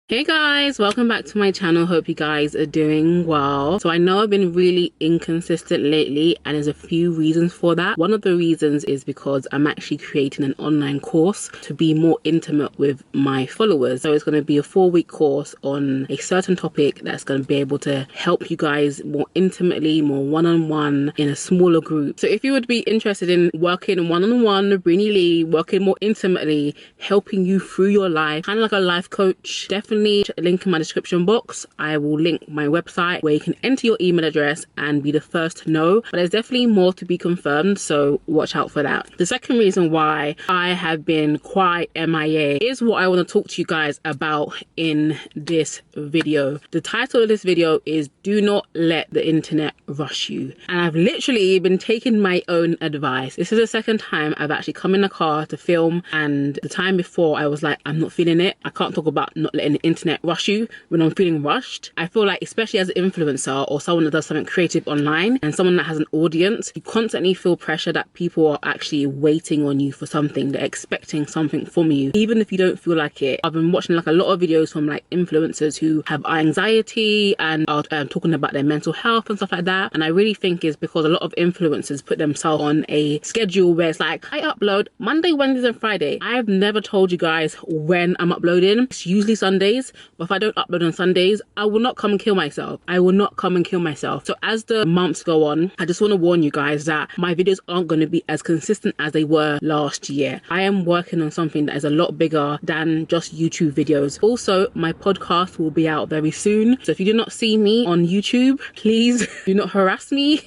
Hey guys, welcome back to my channel. Hope you guys are doing well. So I know I've been really inconsistent lately and there's a few reasons for that. One of the reasons is because I'm actually creating an online course to be more intimate with my followers. So it's going to be a 4-week course on a certain topic that's going to be able to help you guys more intimately, more one-on-one in a smaller group. So if you would be interested in working one-on-one with Breeny Lee, working more intimately, helping you through your life, kind of like a life coach, definitely a link in my description box. I will link my website where you can enter your email address and be the first to know, but there's definitely more to be confirmed, so watch out for that. The second reason why I have been quite MIA is what I want to talk to you guys about in this video. The title of this video is Do Not Let the Internet Rush You, and I've literally been taking my own advice. This is the second time I've actually come in the car to film, and the time before I was like, I'm not feeling it. I can't talk about not letting the internet rush you when I'm feeling rushed. I feel like, especially as an influencer or someone that does something creative online and someone that has an audience, you constantly feel pressure that people are actually waiting on you for something. They're expecting something from you, even if you don't feel like it. I've been watching like a lot of videos from like influencers who have anxiety and are talking about their mental health and stuff like that. And I really think it's because a lot of influencers put themselves on a schedule where it's like, I upload Monday, Wednesdays and Friday. I've never told you guys when I'm uploading. It's usually Sundays. But if I don't upload on Sundays, I will not come and kill myself. I will not come and kill myself. So as the months go on, I just want to warn you guys that my videos aren't going to be as consistent as they were last year. I am working on something that is a lot bigger than just YouTube videos. Also, my podcast will be out very soon. So if you do not see me on YouTube, please do not harass me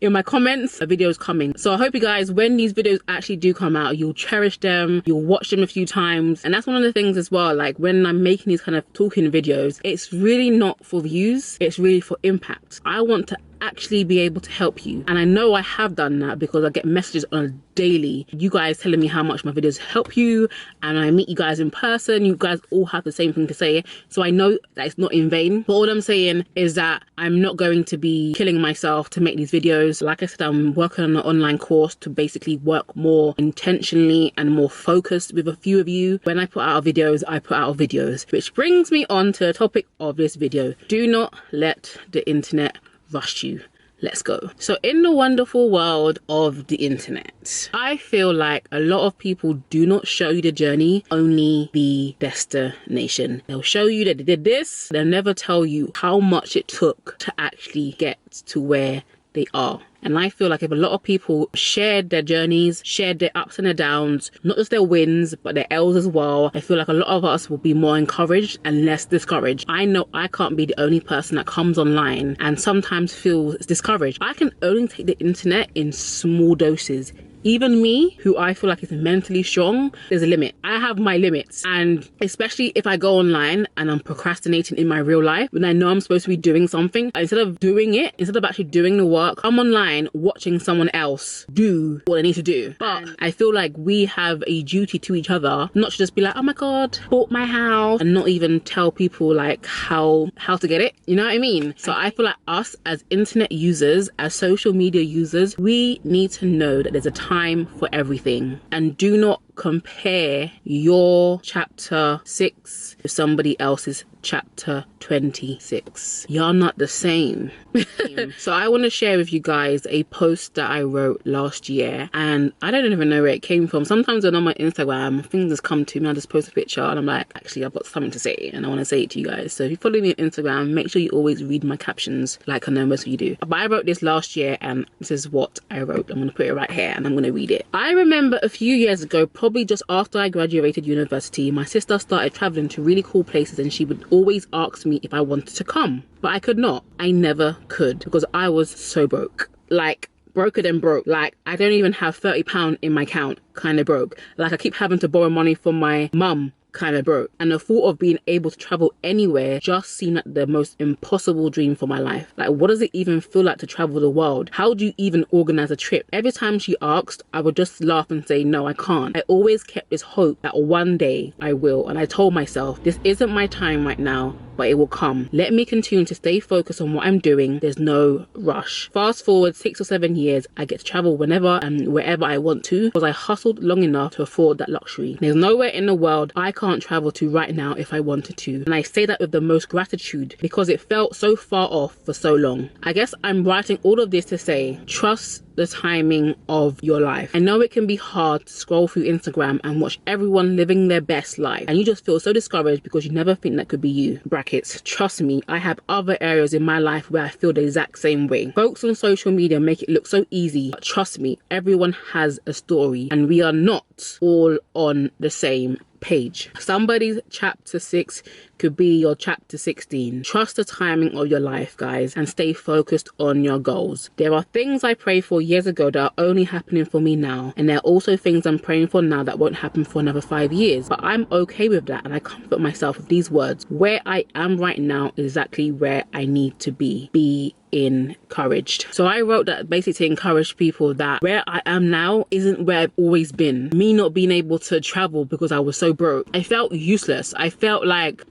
in my comments. A video is coming. So I hope you guys, when these videos actually do come out, you'll cherish them, you'll watch them a few times. And that's one of the things as well, like when I'm making these kind of talking videos, it's really not for views, it's really for impact. I want to actually be able to help you, and I know I have done that because I get messages on a daily, you guys telling me how much my videos help you, and I meet you guys in person, you guys all have the same thing to say, so I know that it's not in vain. But all I'm saying is that I'm not going to be killing myself to make these videos. Like I said, I'm working on an online course to basically work more intentionally and more focused with a few of you. When I put out videos, I put out videos, which brings me on to the topic of this video. Do not let the internet rush you. Let's go. So in the wonderful world of the internet, I feel like a lot of people do not show you the journey, only the destination. They'll show you that they did this, they'll never tell you how much it took to actually get to where they are. And I feel like if a lot of people shared their journeys, shared their ups and their downs, not just their wins, but their L's as well, I feel like a lot of us will be more encouraged and less discouraged. I know I can't be the only person that comes online and sometimes feels discouraged. I can only take the internet in small doses. Even me, who I feel like is mentally strong, there's a limit. I have my limits. And especially if I go online and I'm procrastinating in my real life, when I know I'm supposed to be doing something, instead of doing it, instead of actually doing the work, I'm online watching someone else do what they need to do. But I feel like we have a duty to each other, not to just be like, oh my God, bought my house, and not even tell people like how to get it. You know what I mean? So I feel like us as internet users, as social media users, we need to know that there's a time for everything, and do not compare your chapter 6 to somebody else's chapter 26. You're not the same. So I want to share with you guys a post that I wrote last year, and I don't even know where it came from. Sometimes when I'm on my Instagram, things just come to me, I just post a picture and I'm like, actually I've got something to say and I want to say it to you guys. So if you follow me on Instagram, make sure you always read my captions, like I know most of you do. But I wrote this last year and this is what I wrote. I'm going to put it right here and I'm going to read it. I remember a few years ago, probably just after I graduated university, my sister started traveling to really cool places and she would always ask me if I wanted to come, but I could not. I never could because I was so broke. Like broker than broke. Like I don't even have £30 in my account, kind of broke. Like I keep having to borrow money from my mum, kind of broke. And the thought of being able to travel anywhere just seemed like the most impossible dream for my life. Like, what does it even feel like to travel the world? How do you even organize a trip? Every time she asked, I would just laugh and say, no, I can't. I always kept this hope that one day I will. And I told myself, this isn't my time right now. but it will come. Let me continue to stay focused on what I'm doing. There's no rush. Fast forward 6 or 7 years, I get to travel whenever and wherever I want to because I hustled long enough to afford that luxury. There's nowhere in the world I can't travel to right now if I wanted to. And I say that with the most gratitude because it felt so far off for so long. I guess I'm writing all of this to say, trust the timing of your life. I know it can be hard to scroll through Instagram and watch everyone living their best life and you just feel so discouraged because you never think that could be you. Brackets, trust me, I have other areas in my life where I feel the exact same way. Folks on social media make it look so easy, but trust me, everyone has a story and we are not all on the same page. Somebody's chapter 6 could be your chapter 16. Trust the timing of your life, guys, and stay focused on your goals. There are things I prayed for years ago that are only happening for me now, and there are also things I'm praying for now that won't happen for another 5 years, but I'm okay with that, and I comfort myself with these words. Where I am right now is exactly where I need to be. Be encouraged. So I wrote that basically to encourage people that where I am now isn't where I've always been. Me not being able to travel because I was so broke, I felt useless. I felt like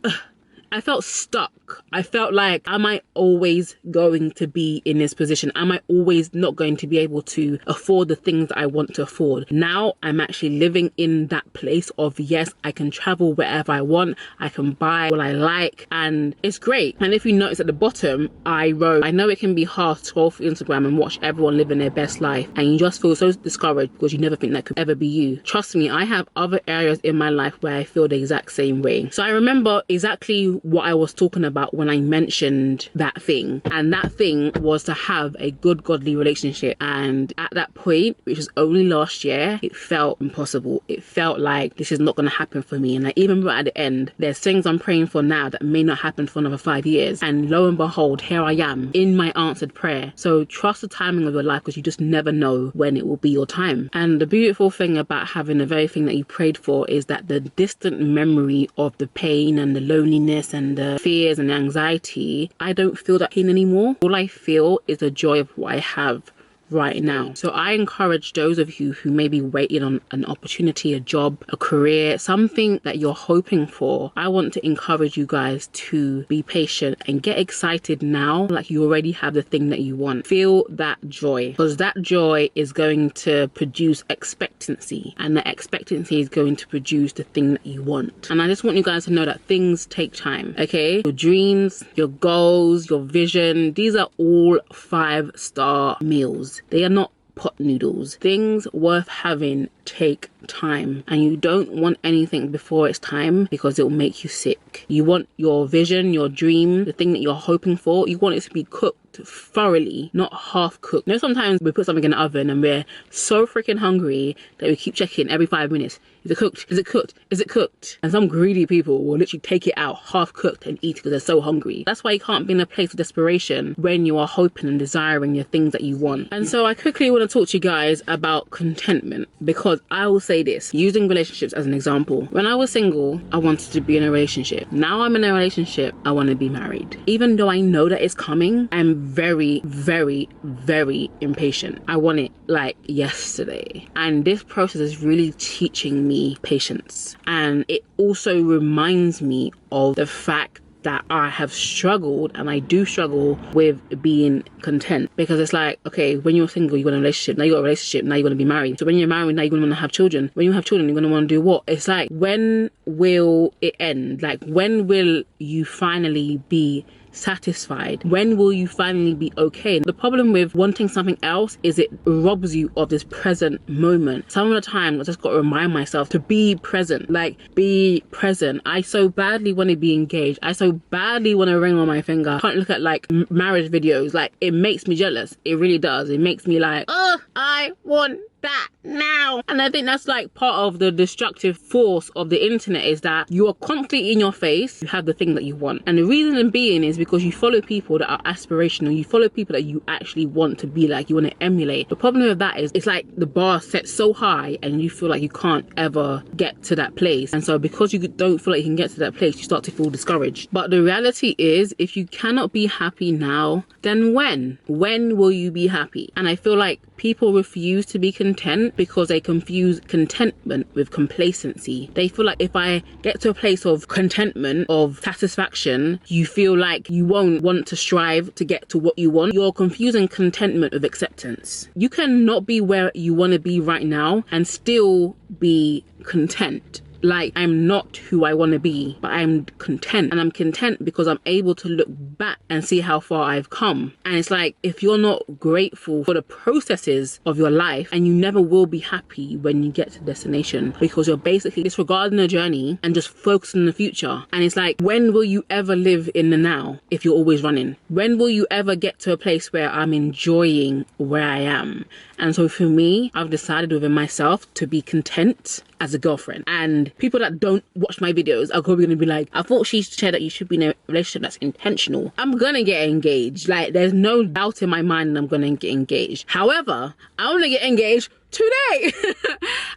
I felt stuck. I felt like, am I always going to be in this position? Am I always not going to be able to afford the things that I want to afford? Now I'm actually living in that place of, yes, I can travel wherever I want. I can buy what I like and it's great. And if you notice at the bottom, I wrote, I know it can be hard to scroll through Instagram and watch everyone living their best life and you just feel so discouraged because you never think that could ever be you. Trust me, I have other areas in my life where I feel the exact same way. So I remember exactly what I was talking about when I mentioned that thing, and that thing was to have a good godly relationship. And at that point, which was only last year, it felt impossible. It felt like this is not going to happen for me. And I even wrote at the end, there's things I'm praying for now that may not happen for another 5 years, and lo and behold, here I am in my answered prayer. So trust the timing of your life because you just never know when it will be your time. And the beautiful thing about having the very thing that you prayed for is that the distant memory of the pain and the loneliness and the fears and anxiety, I don't feel that pain anymore. All I feel is the joy of what I have right now. So I encourage those of you who may be waiting on an opportunity, a job, a career, something that you're hoping for. I want to encourage you guys to be patient and get excited now like you already have the thing that you want. Feel that joy because that joy is going to produce expectancy and the expectancy is going to produce the thing that you want. And I just want you guys to know that things take time, okay? Your dreams, your goals, your vision, these are all 5-star meals. They are not pot noodles. Things worth having take time, and you don't want anything before it's time because it will make you sick. You want your vision, your dream, the thing that you're hoping for, you want it to be cooked thoroughly, not half cooked. You know, sometimes we put something in the oven and we're so freaking hungry that we keep checking every 5 minutes. Is it cooked? Is it cooked? Is it cooked? And some greedy people will literally take it out half cooked and eat because they're so hungry. That's why you can't be in a place of desperation when you are hoping and desiring your things that you want. And so I quickly want to talk to you guys about contentment, because I will say this, using relationships as an example. When I was single, I wanted to be in a relationship. Now I'm in a relationship, I want to be married. Even though I know that it's coming, I'm very, very, very impatient. I want it like yesterday. And this process is really teaching me patience. And it also reminds me of the fact that I have struggled, and I do struggle with being content, because it's like, okay, when you're single, you want a relationship, now you got a relationship, now you want to be married. So when you're married, now you're going to want to have children. When you have children, you're going to want to do what? It's like, when will it end? Like, when will you finally be satisfied? When will you finally be okay? The problem with wanting something else is it robs you of this present moment. Some of the time I just got to remind myself to be present. Like, be present. I so badly want to be engaged. I so badly want a ring on my finger. I can't look at like marriage videos. Like, it makes me jealous. It really does. It makes me like, oh, I want that now. And I think that's like part of the destructive force of the internet, is that you are constantly in your face, you have the thing that you want. And the reason being is because you follow people that are aspirational, you follow people that you actually want to be like, you want to emulate. The problem with that is it's like the bar set so high and you feel like you can't ever get to that place. And so because you don't feel like you can get to that place, you start to feel discouraged. But the reality is, if you cannot be happy now, then when will you be happy? And I feel like people refuse to be content because they confuse contentment with complacency. They feel like if I get to a place of contentment, of satisfaction, you feel like you won't want to strive to get to what you want. You're confusing contentment with acceptance. You cannot be where you want to be right now and still be content. Like, I'm not who I want to be, but I'm content. And I'm content because I'm able to look back and see how far I've come. And it's like, if you're not grateful for the processes of your life, and you never will be happy when you get to the destination, because you're basically disregarding the journey and just focusing on the future. And it's like, when will you ever live in the now if you're always running? When will you ever get to a place where I'm enjoying where I am? And so for me, I've decided within myself to be content as a girlfriend. And people that don't watch my videos are probably going to be like, I thought she said that you should be in a relationship that's intentional. I'm going to get engaged. Like, there's no doubt in my mind that I'm going to get engaged. However, I want to get engaged today.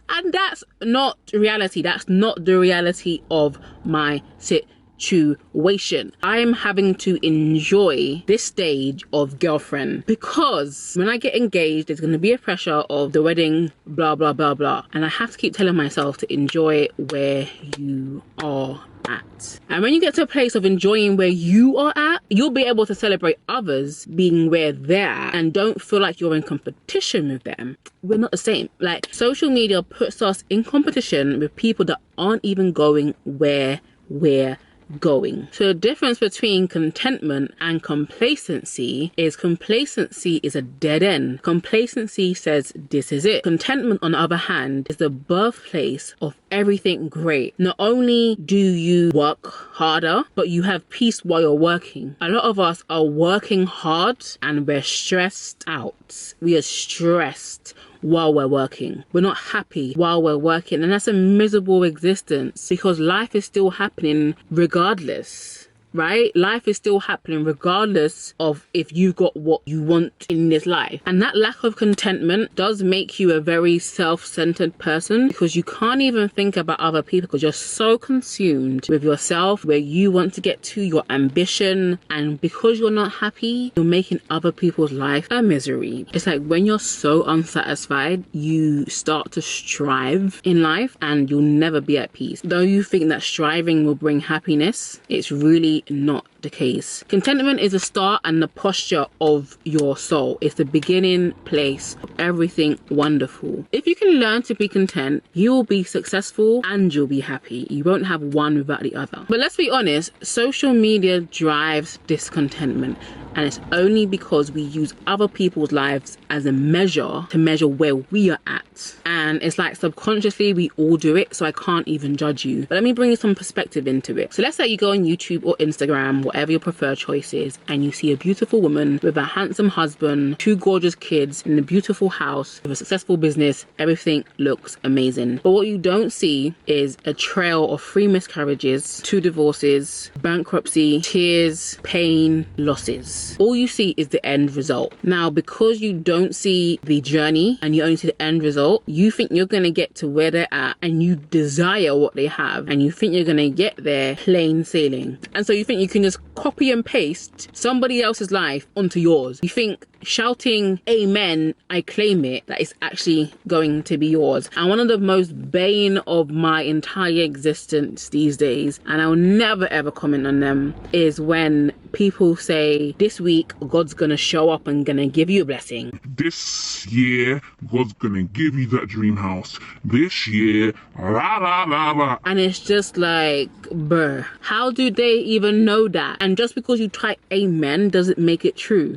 And that's not reality. That's not the reality of my situation. I'm having to enjoy this stage of girlfriend, because when I get engaged, there's going to be a pressure of the wedding, blah, blah, blah, blah. And I have to keep telling myself to enjoy where you are at. And when you get to a place of enjoying where you are at, you'll be able to celebrate others being where they're at and don't feel like you're in competition with them. We're not the same. Like, social media puts us in competition with people that aren't even going where we're going. So the difference between contentment and complacency is a dead end. Complacency says this is it. Contentment, on the other hand, is the birthplace of everything great. Not only do you work harder, but you have peace while you're working. A lot of us are working hard and we're stressed out. We are stressed while we're working. We're not happy while we're working, and that's a miserable existence, because life is still happening regardless. Right? Life is still happening regardless of if you got what you want in this life. And that lack of contentment does make you a very self-centered person, because you can't even think about other people because you're so consumed with yourself, where you want to get to, your ambition. And because you're not happy, you're making other people's life a misery. It's like when you're so unsatisfied, you start to strive in life and you'll never be at peace. Though you think that striving will bring happiness, it's really not the case. Contentment is the start and the posture of your soul. It's the beginning place of everything wonderful. If you can learn to be content, you will be successful and you'll be happy. You won't have one without the other. But let's be honest, social media drives discontentment. And it's only because we use other people's lives as a measure to measure where we are at. And it's like subconsciously we all do it, so I can't even judge you. But let me bring you some perspective into it. So let's say you go on YouTube or Instagram, whatever your preferred choice is, and you see a beautiful woman with a handsome husband, 2 gorgeous kids, in a beautiful house, with a successful business. Everything looks amazing. But what you don't see is a trail of 3 miscarriages, 2 divorces, bankruptcy, tears, pain, losses. All you see is the end result. Now, because you don't see the journey and you only see the end result, you think you're going to get to where they're at and you desire what they have, and you think you're going to get there plain sailing. And so you think you can just copy and paste somebody else's life onto yours. You think shouting amen, I claim it, that is actually going to be yours. And one of the most bane of my entire existence these days, and I'll never ever comment on them, is when people say, this week God's gonna show up and gonna give you a blessing. This year God's gonna give you that dream house. This year, la la la la. And it's just like, bruh, how do they even know that? And just because you type amen doesn't make it true.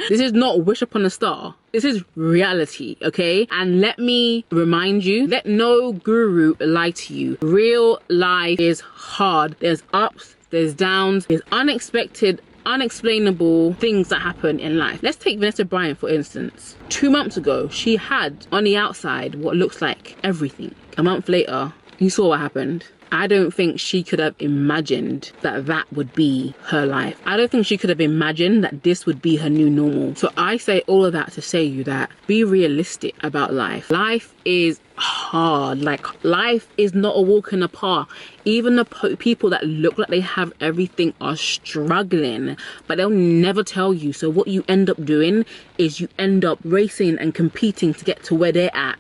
This is not wish upon a star. This is reality, okay? And let me remind you, let no guru lie to you. Real life is hard. There's ups, there's downs, there's unexpected, unexplainable things that happen in life. Let's take Vanessa Bryant, for instance. 2 months ago, she had on the outside what looks like everything. A month later, You saw what happened. I don't think she could have imagined that that would be her life. I don't think she could have imagined that this would be her new normal. So I say all of that to say you that be realistic about life. Life is hard. Like, life is not a walk in the park. Even the people that look like they have everything are struggling, but they'll never tell you. So what you end up doing is you end up racing and competing to get to where they're at,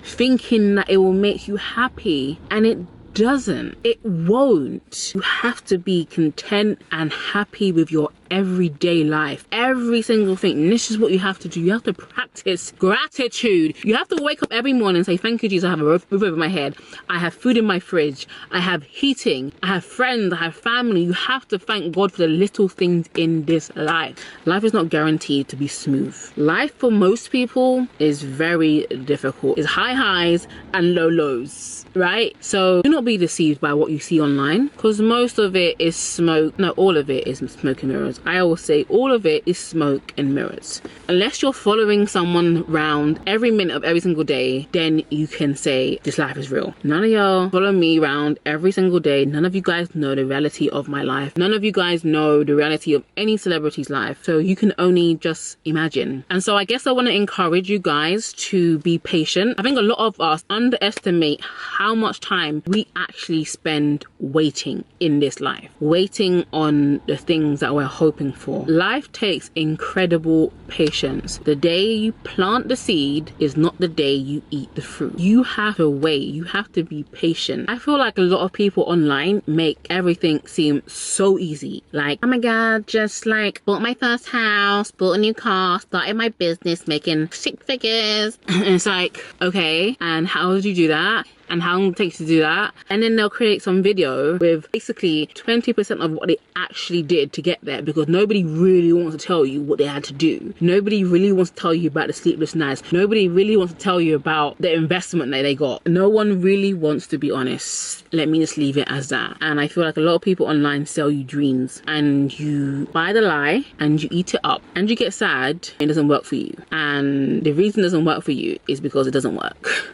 thinking that it will make you happy, and it doesn't. It won't. You have to be content and happy with your everyday life, every single thing. And this is what you have to do. You have to practice gratitude. You have to wake up every morning and say, thank you, Jesus, I have a roof over my head, I have food in my fridge, I have heating, I have friends, I have family. You have to thank God for the little things in this life. Life is not guaranteed to be smooth. Life for most people is very difficult. It's high highs and low lows, right? So do not be deceived by what you see online, because most of it is smoke. No, all of it is smoke and mirrors. I always say all of it is smoke and mirrors. Unless you're following someone around every minute of every single day, then you can say this life is real. None of y'all follow me around every single day. None of you guys know the reality of my life. None of you guys know the reality of any celebrity's life. So you can only just imagine. And so I guess I want to encourage you guys to be patient. I think a lot of us underestimate how much time we actually spend waiting in this life, waiting on the things that we're hoping for. Life takes incredible patience. The day you plant the seed is not the day you eat the fruit. You have to wait. You have to be patient. I feel like a lot of people online make everything seem so easy. Like, oh my God, just like bought my first house, bought a new car, started my business, making 6 figures. And it's like, okay, and how did you do that? And how long it takes to do that? And then they'll create some video with basically 20% of what they actually did to get there, because nobody really wants to tell you what they had to do. Nobody really wants to tell you about the sleepless nights. Nobody really wants to tell you about the investment that they got. No one really wants to be honest. Let me just leave it as that. And I feel like a lot of people online sell you dreams, and you buy the lie and you eat it up and you get sad. It doesn't work for you. And the reason it doesn't work for you is because it doesn't work.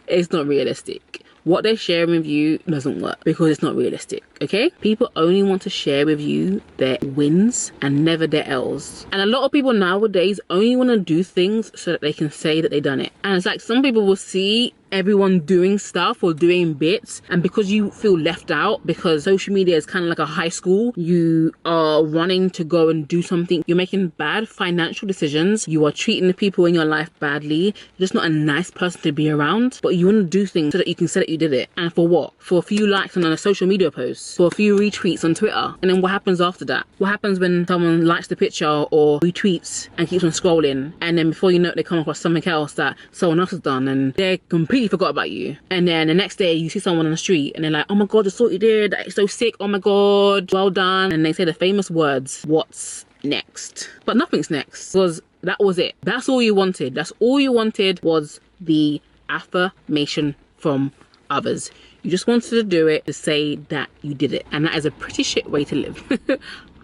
It's not realistic. What they're sharing with you doesn't work because it's not realistic, okay? People only want to share with you their wins and never their L's. And a lot of people nowadays only want to do things so that they can say that they done it. And it's like some people will see everyone doing stuff or doing bits, and because you feel left out, because social media is kind of like a high school, you are running to go and do something. You're making bad financial decisions. You are treating the people in your life badly. You're just not a nice person to be around, but you want to do things so that you can say that you did it. And for what? For a few likes on a social media post, for a few retweets on Twitter. And then what happens after that? What happens when someone likes the picture or retweets and keeps on scrolling, and then before you know it, they come across something else that someone else has done and they're completely forgot about you. And then the next day you see someone on the street and they're like, oh my God, I saw what you did, that is so sick, oh my God, well done. And they say the famous words, what's next? But nothing's next, because that was it. That's all you wanted. That's all you wanted, was the affirmation from others. You just wanted to do it to say that you did it, and that is a pretty shit way to live.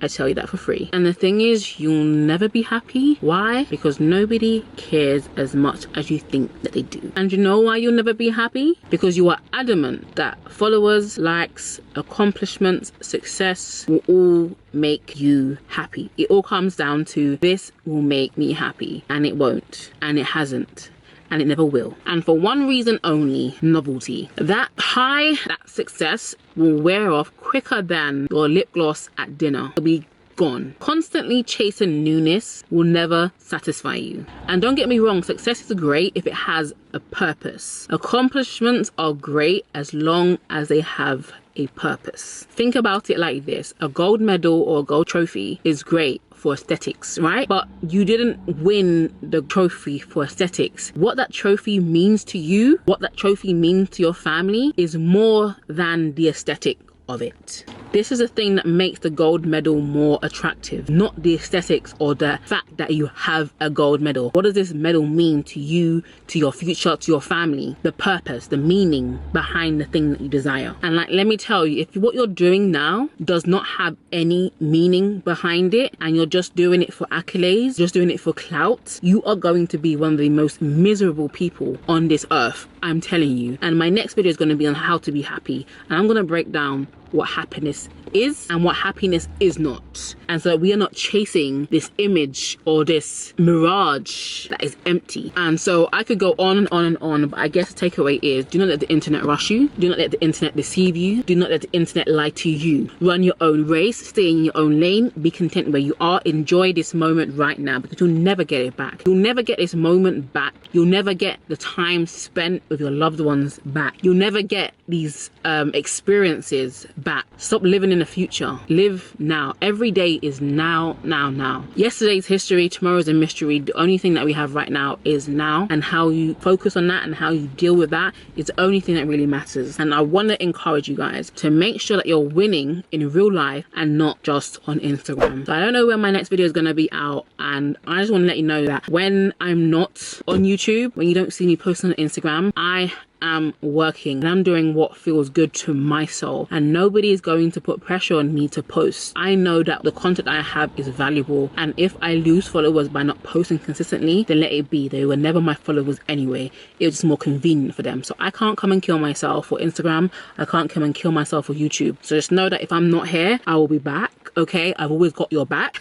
I tell you that for free. And the thing is, you'll never be happy. Why? Because nobody cares as much as you think that they do. And you know why you'll never be happy? Because you are adamant that followers, likes, accomplishments, success will all make you happy. It all comes down to, this will make me happy, and it won't, and it hasn't, and it never will. And for one reason only, novelty. That high, that success will wear off quicker than your lip gloss at dinner. It'll be gone. Constantly chasing newness will never satisfy you. And don't get me wrong, success is great if it has a purpose. Accomplishments are great as long as they have a purpose. Think about it like this. A gold medal or a gold trophy is great for aesthetics, right? But you didn't win the trophy for aesthetics. What that trophy means to you, what that trophy means to your family, is more than the aesthetic of it. This is the thing that makes the gold medal more attractive, not the aesthetics or the fact that you have a gold medal. What does this medal mean to you, to your future, to your family? The purpose, the meaning behind the thing that you desire. And like, let me tell you, if what you're doing now does not have any meaning behind it and you're just doing it for accolades, just doing it for clout, you are going to be one of the most miserable people on this earth, I'm telling you. And my next video is going to be on how to be happy, and I'm going to break down what happiness is and what happiness is not, and so we are not chasing this image or this mirage that is empty. And so I could go on and on and on, but I guess the takeaway is, do not let the internet rush you, do not let the internet deceive you, do not let the internet lie to you. Run your own race, stay in your own lane, be content where you are, enjoy this moment right now, because you'll never get it back. You'll never get this moment back. You'll never get the time spent with your loved ones back. You'll never get these experiences back. Stop living in the future. Live now. Every day is now, now, now. Yesterday's history, tomorrow's a mystery. The only thing that we have right now is now, and how you focus on that and how you deal with that is the only thing that really matters. And I want to encourage you guys to make sure that you're winning in real life and not just on Instagram. So I don't know when my next video is going to be out, and I just want to let you know that when I'm not on YouTube, when you don't see me posting on Instagram, I am working and I'm doing what feels good to my soul, and nobody is going to put pressure on me to post. I know that the content I have is valuable, and if I lose followers by not posting consistently, then let it be. They were never my followers anyway. It was just more convenient for them. So I can't come and kill myself for Instagram. I can't come and kill myself for YouTube. So just know that if I'm not here, I will be back. Okay, I've always got your back.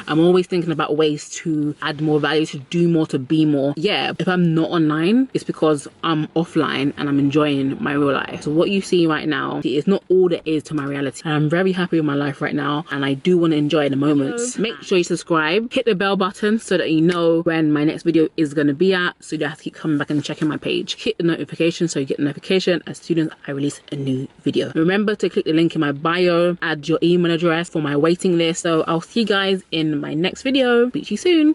I'm always thinking about ways to add more value, to do more, to be more. Yeah, if I'm not online, it's because I'm offline and I'm enjoying my real life. So what you see right now is not all there is to my reality. And I'm very happy with my life right now, and I do want to enjoy the moments. Make sure you subscribe, hit the bell button so that you know when my next video is going to be at, so you don't have to keep coming back and checking my page. Hit the notification so you get the notification as soon as I release a new video. Remember to click the link in my bio, add your email address for my waiting list. So I'll see you guys in my next video. Speak to you soon.